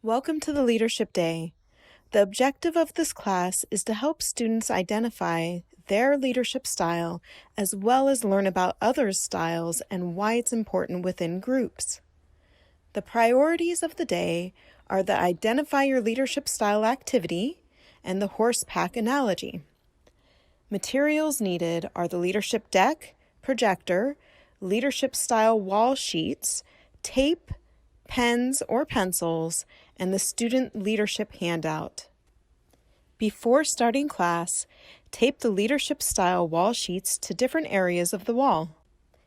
Welcome to the Leadership Day. The objective of this class is to help students identify their leadership style as well as learn about others' styles and why it's important within groups. The priorities of the day are the Identify Your Leadership Style activity and the horse pack analogy. Materials needed are the leadership deck, projector, leadership style wall sheets, tape, pens or pencils, and the student leadership handout. Before starting class, tape the leadership style wall sheets to different areas of the wall.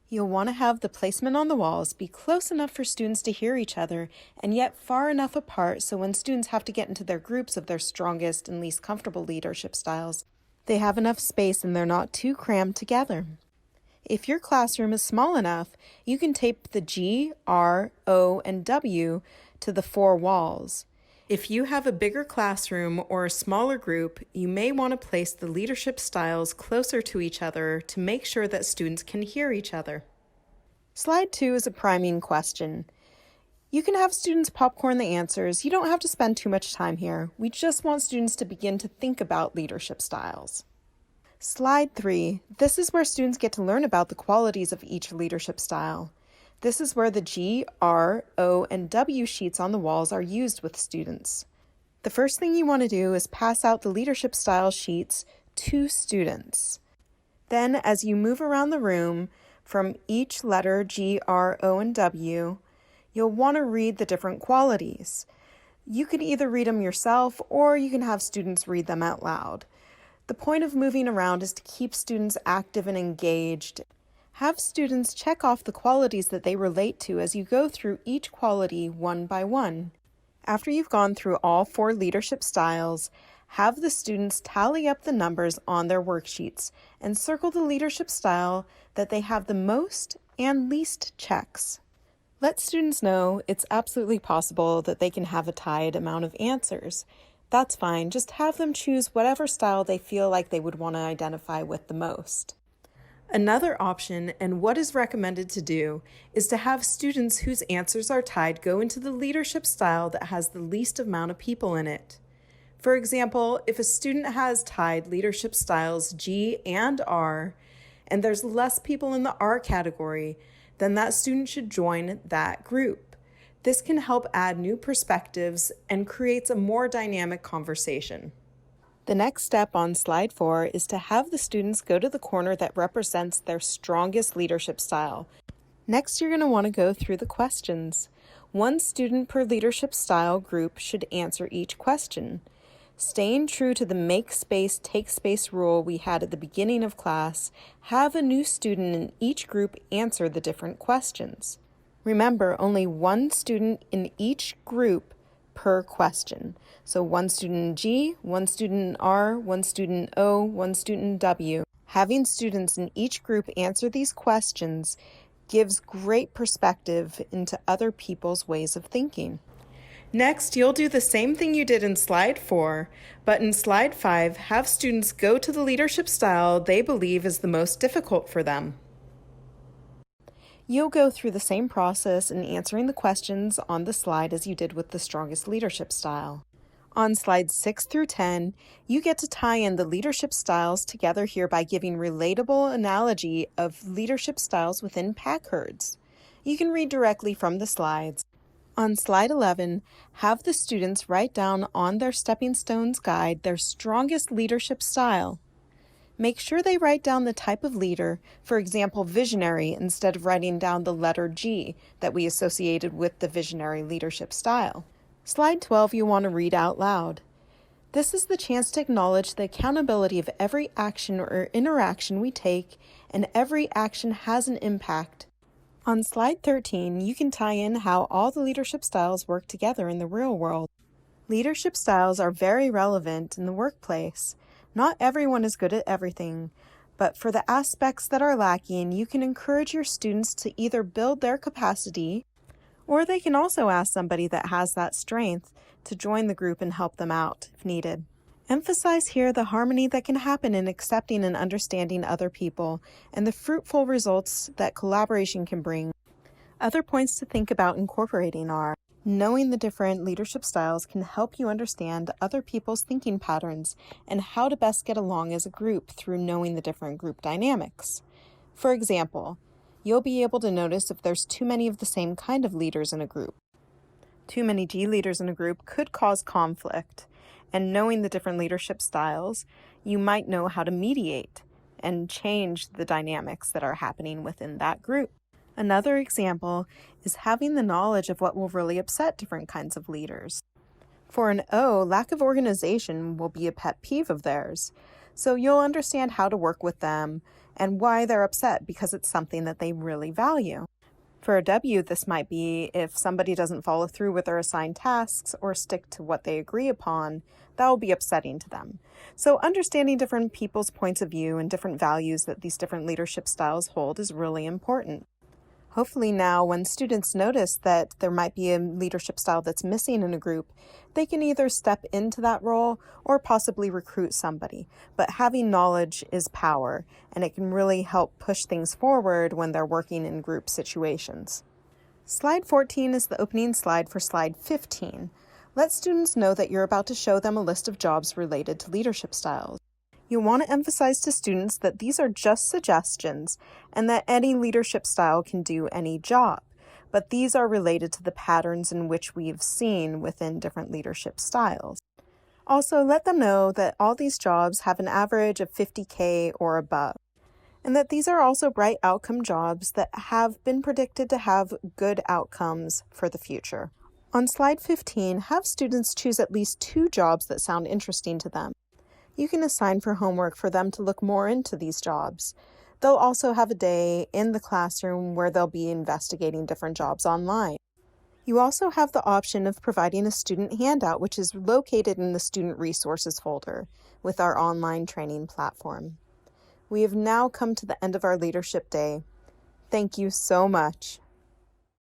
You'll want to have the placement on the walls be close enough for students to hear each other and yet far enough apart so when students have to get into their groups of their strongest and least comfortable leadership styles, they have enough space and they're not too crammed together. If your classroom is small enough, you can tape the G, R, O, and W to the four walls. If you have a bigger classroom or a smaller group, you may want to place the leadership styles closer to each other to make sure that students can hear each other. Slide 2 is a priming question. You can have students popcorn the answers. You don't have to spend too much time here. We just want students to begin to think about leadership styles. Slide 3. This is where students get to learn about the qualities of each leadership style. This is where the G, R, O, and W sheets on the walls are used with students. The first thing you want to do is pass out the leadership style sheets to students. Then, as you move around the room from each letter G, R, O, and W, you'll want to read the different qualities. You can either read them yourself or you can have students read them out loud. The point of moving around is to keep students active and engaged. Have students check off the qualities that they relate to as you go through each quality one by one. After you've gone through all four leadership styles, have the students tally up the numbers on their worksheets and circle the leadership style that they have the most and least checks. Let students know it's absolutely possible that they can have a tied amount of answers. That's fine, just have them choose whatever style they feel like they would want to identify with the most. Another option, and what is recommended to do, is to have students whose answers are tied go into the leadership style that has the least amount of people in it. For example, if a student has tied leadership styles G and R, and there's less people in the R category, then that student should join that group. This can help add new perspectives and creates a more dynamic conversation. The next step on slide 4 is to have the students go to the corner that represents their strongest leadership style. Next, you're going to want to go through the questions. One student per leadership style group should answer each question. Staying true to the make space, take space rule we had at the beginning of class, have a new student in each group answer the different questions. Remember, only one student in each group per question. So one student in G, one student in R, one student in O, one student in W. Having students in each group answer these questions gives great perspective into other people's ways of thinking. Next, you'll do the same thing you did in slide 4, but in slide 5, have students go to the leadership style they believe is the most difficult for them. You'll go through the same process in answering the questions on the slide as you did with the strongest leadership style. On slides 6 through 10, you get to tie in the leadership styles together here by giving relatable analogy of leadership styles within pack herds. You can read directly from the slides. On slide 11, have the students write down on their Stepping Stones guide their strongest leadership style. Make sure they write down the type of leader, for example, visionary, instead of writing down the letter G that we associated with the visionary leadership style. Slide 12 you want to read out loud. This is the chance to acknowledge the accountability of every action or interaction we take, and every action has an impact. On slide 13, you can tie in how all the leadership styles work together in the real world. Leadership styles are very relevant in the workplace. Not everyone is good at everything, but for the aspects that are lacking, you can encourage your students to either build their capacity, or they can also ask somebody that has that strength to join the group and help them out if needed. Emphasize here the harmony that can happen in accepting and understanding other people and the fruitful results that collaboration can bring. Other points to think about incorporating are: Knowing the different leadership styles can help you understand other people's thinking patterns and how to best get along as a group through knowing the different group dynamics. For example, you'll be able to notice if there's too many of the same kind of leaders in a group. Too many G leaders in a group could cause conflict, and knowing the different leadership styles, you might know how to mediate and change the dynamics that are happening within that group. Another example is having the knowledge of what will really upset different kinds of leaders. For an O, lack of organization will be a pet peeve of theirs, so you'll understand how to work with them and why they're upset because it's something that they really value. For a W, this might be if somebody doesn't follow through with their assigned tasks or stick to what they agree upon, that will be upsetting to them. So understanding different people's points of view and different values that these different leadership styles hold is really important. Hopefully now, when students notice that there might be a leadership style that's missing in a group, they can either step into that role or possibly recruit somebody. But having knowledge is power, and it can really help push things forward when they're working in group situations. Slide 14 is the opening slide for slide 15. Let students know that you're about to show them a list of jobs related to leadership styles. You'll want to emphasize to students that these are just suggestions and that any leadership style can do any job, but these are related to the patterns in which we've seen within different leadership styles. Also, let them know that all these jobs have an average of 50K or above, and that these are also bright outcome jobs that have been predicted to have good outcomes for the future. On slide 15, have students choose at least 2 jobs that sound interesting to them. You can assign for homework for them to look more into these jobs. They'll also have a day in the classroom where they'll be investigating different jobs online. You also have the option of providing a student handout, which is located in the Student Resources folder with our online training platform. We have now come to the end of our Leadership Day. Thank you so much.